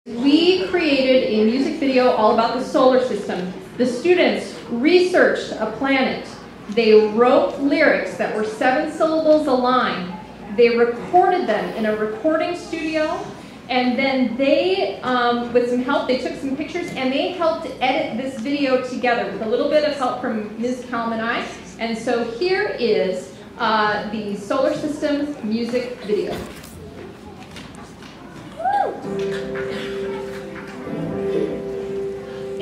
We created a music video all about the solar system. The students researched a planet. They wrote lyrics that were 7 syllables a line. They recorded them in a recording studio, and then they, with some help, they took some pictures and they helped edit this video together with a little bit of help from Ms. Kalm and I. And so here is the solar system music video.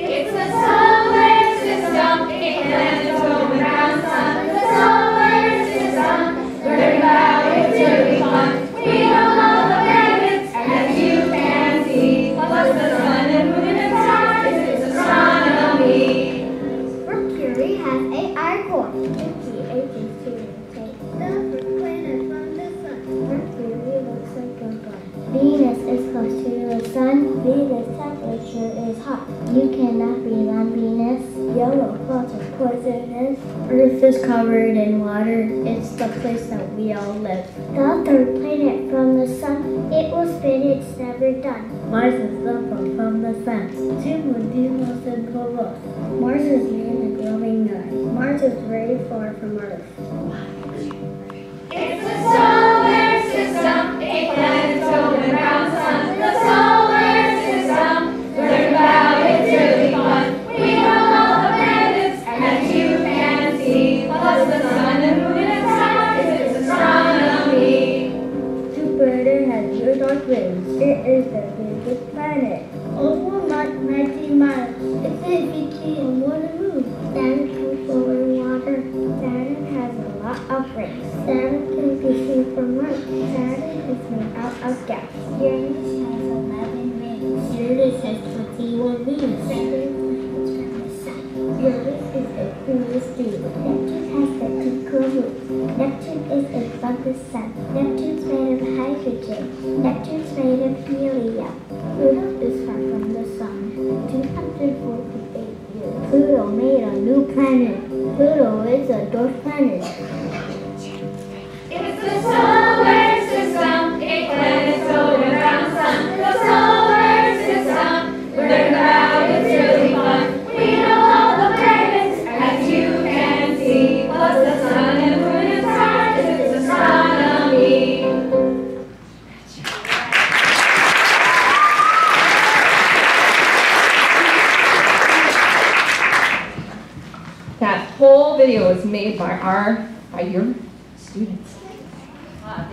It's the solar system, a planet going around the sun. The solar system, learn about it till we fun. We know all the planets, as you can see. Plus the sun and moon and stars, it's astronomy. Mercury has 8 iron cores. 58 is to take the planet from the sun. Mercury looks like a gun. Venus is close to the sun. Venus' temperature is hot. You cannot breathe on Venus. Yellow clouds are poisonous. Earth is covered in water. It's the place that we all live. The third planet from the sun. It will spin, it's never done. Mars is different from the sun. 2 moon, Deimos, and Phobos. Mars is near the glowing earth. Mars is very far from Earth. It's the solar system, a planet going around the sun. The solar system, learn about it till we fun. We know all the planets, as you can see. Plus the sun and moon and stars, it's astronomy. Jupiter has 2 dark rings. It is the biggest planet. Over 19 miles. It's in between one and moon. Saturn can flow in water. Saturn has a lot of rings. Saturn can be seen from Earth. Saturn is made out of gas. Uranus has 11 rings. Uranus has 21 rings. Saturn is from the sun. Uranus is a curious dream. Neptune has 13 cool moons. Neptune is a from the sun. Neptune's made of hydrogen. Neptune's made of helium. Pluto is far from the sun. 248 years. Pluto made a new planet. Pluto is a dwarf planet. It's the solar system, a planet going around the sun. The solar system, learn about it till we fun. We know all the planets, as you can see. Plus the sun and moon and stars, it's astronomy. That whole video was made by your students.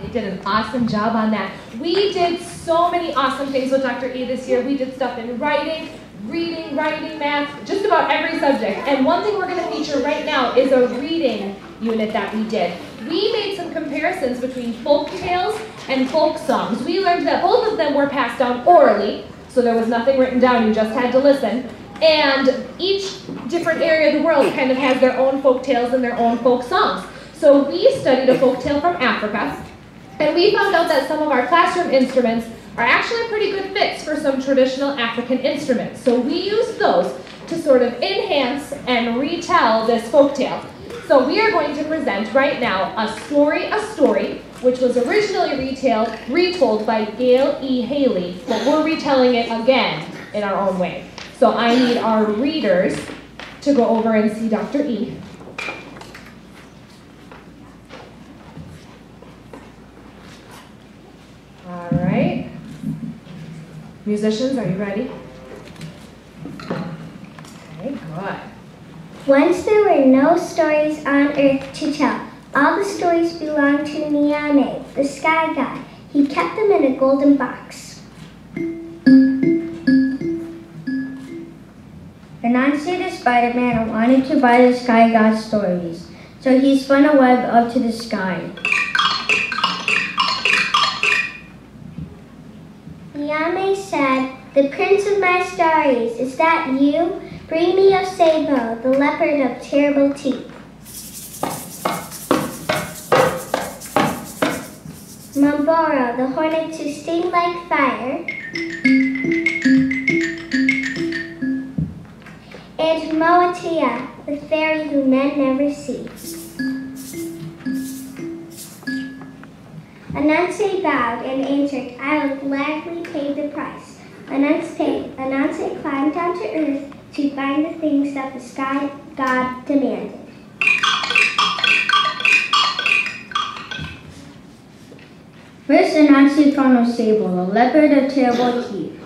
They did an awesome job on that. We did so many awesome things with Dr. E this year. We did stuff in writing, reading, writing, math, just about every subject. And one thing we're going to feature right now is a reading unit that we did. We made some comparisons between folk tales and folk songs. We learned that both of them were passed down orally, so there was nothing written down, you just had to listen. And each different area of the world kind of has their own folk tales and their own folk songs. So we studied a folk tale from Africa, and we found out that some of our classroom instruments are actually pretty good fits for some traditional African instruments. So we used those to sort of enhance and retell this folk tale. So we are going to present right now a story, which was originally retold by Gail E. Haley, but we're retelling it again in our own way. So I need our readers to go over and see Dr. E. All right. Musicians, are you ready? Okay, good. Once there were no stories on earth to tell. All the stories belonged to Nyame, the sky god. He kept them in a golden box. Anansi the Spider-Man wanted to buy the sky god's stories, so he spun a web up to the sky. Nyame said, "The prince of my stories, is that you? Bring me of Sabo, the leopard of terrible teeth." Mamboro, the hornets who sting like fire. And Moatia, the fairy who men never see. Anansi bowed and answered, "I will gladly pay the price. Anansi climbed down to earth to find the things that the sky god demanded. First, Anansi found a sable, a leopard of terrible teeth.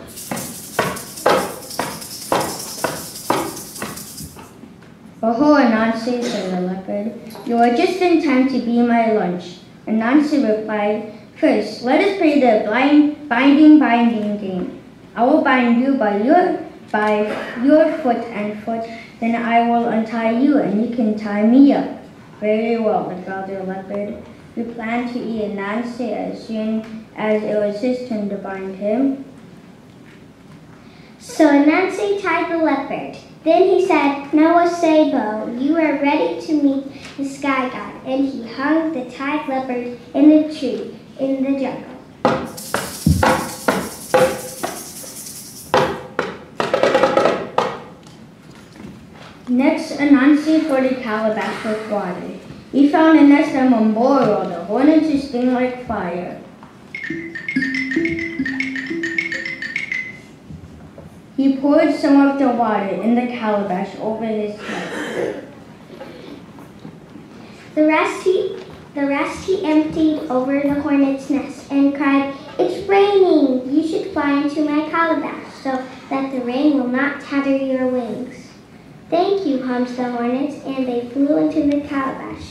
"Oh, Anansi," said the leopard, "you are just in time to be my lunch." Anansi replied, "First, let us play the binding game. I will bind you by your foot and foot, then I will untie you and you can tie me up." "Very well," replied the leopard. We planned to eat Anansi as soon as it was his turn to bind him. So Anansi tied the leopard. Then he said, "Noah Sabo, you are ready to meet the sky god." And he hung the tied leopard in the tree in the jungle. Next, Anansi filled a calabash with water. He found a nest of Mamboro, the hornets who sting like fire. He poured some of the water in the calabash over his head. The rest he emptied over the hornet's nest and cried, "It's raining! You should fly into my calabash so that the rain will not tatter your wings." "Thank you," hummed the hornets, and they flew into the calabash.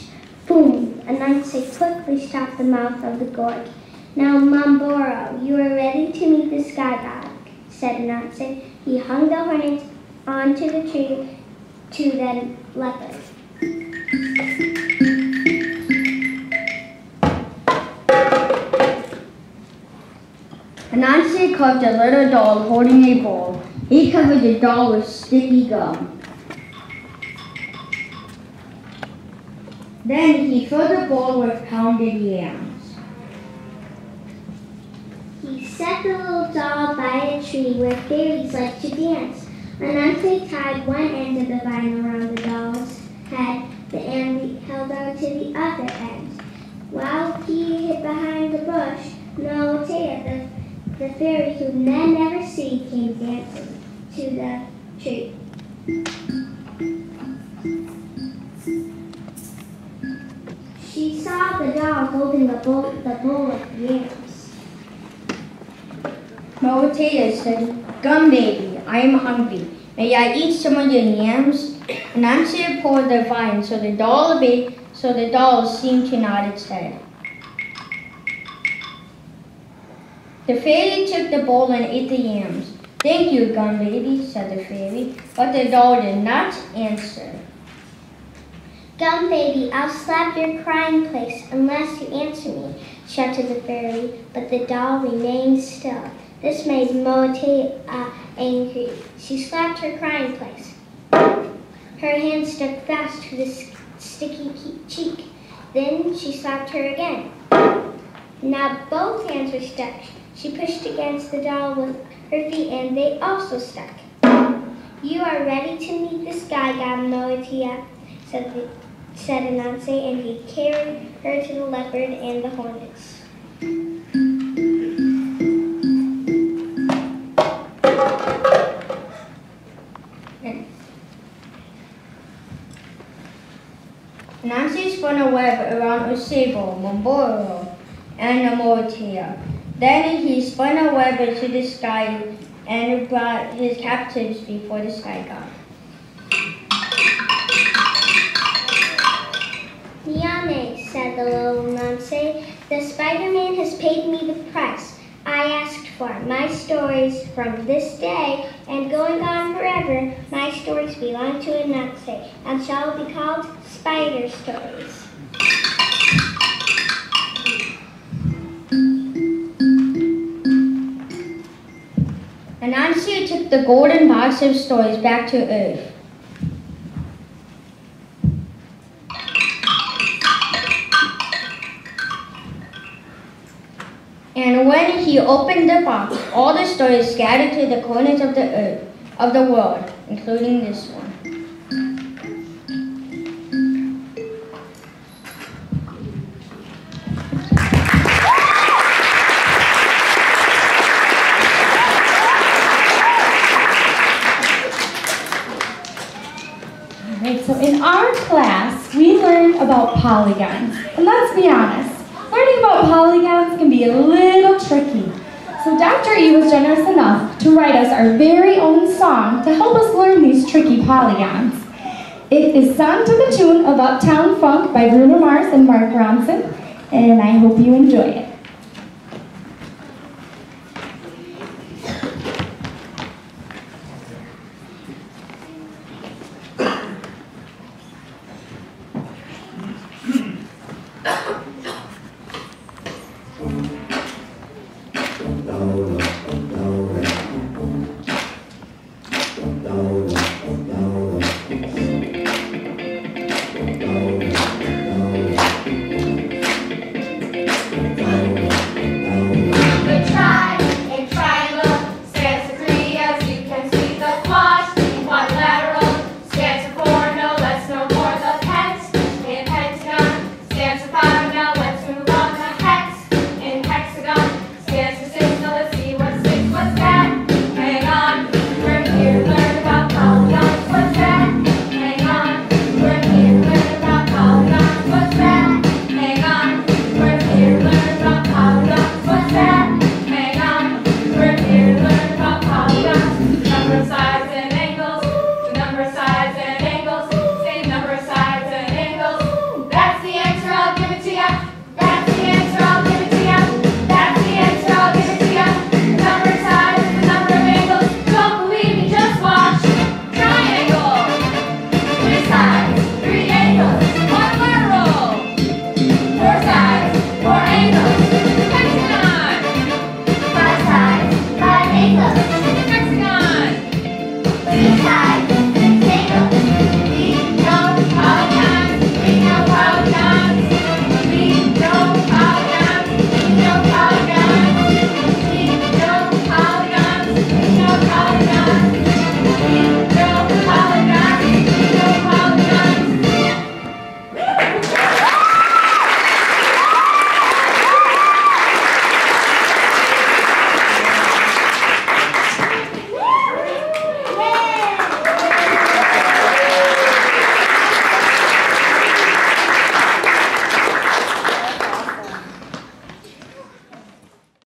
Boom! Anansi quickly stopped the mouth of the gourd. "Now, Mamboro, you are ready to meet the sky god," said Anansi. He hung the hornets onto the tree to the leopard. Anansi carved a little doll holding a bowl. He covered the doll with sticky gum. Then he filled the bowl with pounded yams. He set the little doll by a tree where fairies like to dance. Anansi tied one end of the vine around the doll's head and held on to the other end. While he hid behind the bush, Noatea, the fairy who men never see, came dancing to the tree. She saw the doll holding the bowl of yams. Noatea said, "Gum baby, I am hungry. May I eat some of your yams?" Anansi pulled the vine so the doll seemed to nod its head. The fairy took the bowl and ate the yams. "Thank you, Gum baby," said the fairy, but the doll did not answer. "Gum baby, I'll slap your crying place unless you answer me," shouted the fairy, but the doll remained still. This made Noatea angry. She slapped her crying place. Her hand stuck fast to the sticky cheek. Then she slapped her again. Now both hands were stuck. She pushed against the doll with her feet and they also stuck. "You are ready to meet the sky god, Noatea," said Anansi, and he carried her to the leopard and the hornets. Anansi spun a web around Osebo, Mamboro, and Noatea. Then he spun a web into the sky and brought his captives before the sky god. "Nyame," said the little Anansi, "the Spider-Man has paid me the price I asked for. My stories from this day and going on forever, my stories belong to Anansi and shall be called Spider Stories." Anansi took the golden box of stories back to Earth. And when he opened the box, all the stories scattered to the corners of the earth, of the world, including this one. so in our class, we learned about polygons. And let's be honest, learning about polygons can be a little tricky. So Dr. E was generous enough to write us our very own song to help us learn these tricky polygons. It is sung to the tune of Uptown Funk by Bruno Mars and Mark Ronson, and I hope you enjoy it.